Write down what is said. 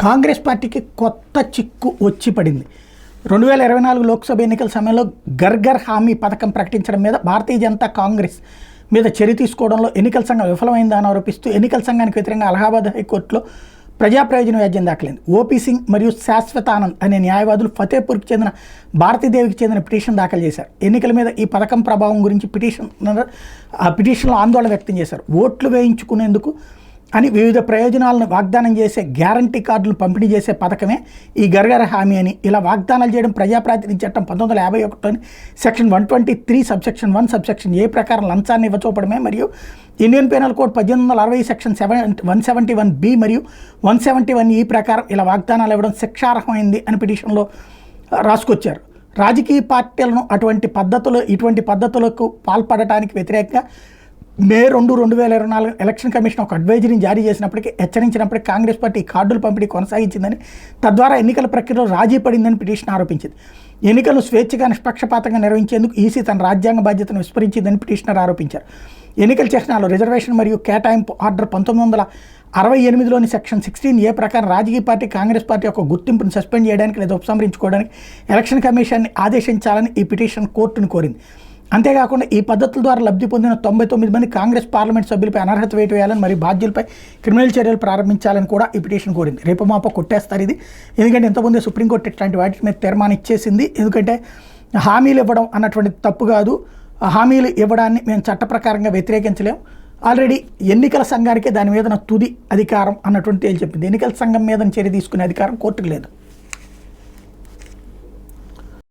కాంగ్రెస్ పార్టీకి కొత్త చిక్కు వచ్చి పడింది. 2024 లోక్సభ ఎన్నికల సమయంలో గర్గర్ హామీ పథకం ప్రకటించడం మీద భారతీయ జనతా కాంగ్రెస్ మీద చర్య తీసుకోవడంలో ఎన్నికల సంఘం విఫలమైందని ఆరోపిస్తూ ఎన్నికల సంఘానికి వ్యతిరేకంగా అలహాబాద్ హైకోర్టులో ప్రజా ప్రయోజన వ్యాజ్యం దాఖలైంది. ఓపీ సింగ్ మరియు శాశ్వతానంద్ అనే న్యాయవాదులు ఫతేపూర్కి చెందిన భారతీదేవికి చెందిన పిటిషన్ దాఖలు చేశారు. ఎన్నికల మీద ఈ పథకం ప్రభావం గురించి పిటిషన్లో ఆందోళన వ్యక్తం చేశారు. ఓట్లు వేయించుకునేందుకు అని వివిధ ప్రయోజనాలను వాగ్దానం చేసే గ్యారంటీ కార్డులు పంపిణీ చేసే పథకమే ఈ గర్గర్ హామీ అని, ఇలా వాగ్దానాలు చేయడం ప్రజాప్రాతినిధ్య చట్టం 1951 సెక్షన్ 123 సబ్సెక్షన్ 1 సబ్సెక్షన్ ఏ ప్రకారం లంచాన్ని ఇవ్వచూపడమే మరియు Indian penal code 1860 section 171B మరియు 171E ప్రకారం ఇలా వాగ్దానాలు ఇవ్వడం శిక్షార్హమైంది అని పిటిషన్లో రాసుకొచ్చారు. రాజకీయ పార్టీలను ఇటువంటి పద్ధతులకు పాల్పడటానికి వ్యతిరేకంగా మే 2, 2024 ఎలక్షన్ కమిషన్ ఒక అడ్వైజరీని జారీ చేసినప్పటికీ హెచ్చరించినప్పటికీ కాంగ్రెస్ పార్టీ కార్డుల పంపిణీ కొనసాగించిందని, తద్వారా ఎన్నికల ప్రక్రియలో రాజీ పడిందని పిటిషన్ ఆరోపించింది. ఎన్నికలను స్వేచ్ఛగా నిష్పక్షపాతంగా నిర్వహించేందుకు ఈసీ తన రాజ్యాంగ బాధ్యతను విస్మరించిందని పిటిషనర్ ఆరోపించారు. ఎన్నికల చిహ్నాలు రిజర్వేషన్ మరియు కేటాయింపు ఆర్డర్ 1968లోని సెక్షన్ 16A ప్రకారం రాజకీయ పార్టీ కాంగ్రెస్ పార్టీ యొక్క గుర్తింపును సస్పెండ్ చేయడానికి లేదా ఉపసంహరించుకోవడానికి ఎలక్షన్ కమిషన్ని ఆదేశించాలని ఈ పిటిషన్ కోర్టును కోరింది. అంతేకాకుండా ఈ పద్ధతుల ద్వారా లబ్ధి పొందిన 99 మంది కాంగ్రెస్ పార్లమెంట్ సభ్యులపై అనర్హత వేటు వేయాలని మరియు బాధ్యులపై క్రిమినల్ చర్యలు ప్రారంభించాలని కూడా ఈ పిటిషన్ కోరింది. రేపు మాపో కొట్టేస్తారు ఇది, ఎందుకంటే ఇంతకుముందే సుప్రీంకోర్టు ఇట్లాంటి వాటి మీద తీర్మానం ఇచ్చేసింది. ఎందుకంటే హామీలు ఇవ్వడం అన్నటువంటి తప్పు కాదు, హామీలు ఇవ్వడాన్ని మేము చట్ట ప్రకారంగా వ్యతిరేకించలేం, ఆల్రెడీ ఎన్నికల సంఘానికే దాని మీద తుది అధికారం అన్నటువంటి చెప్పింది. ఎన్నికల సంఘం మీద చర్య తీసుకునే అధికారం కోర్టుకు లేదు.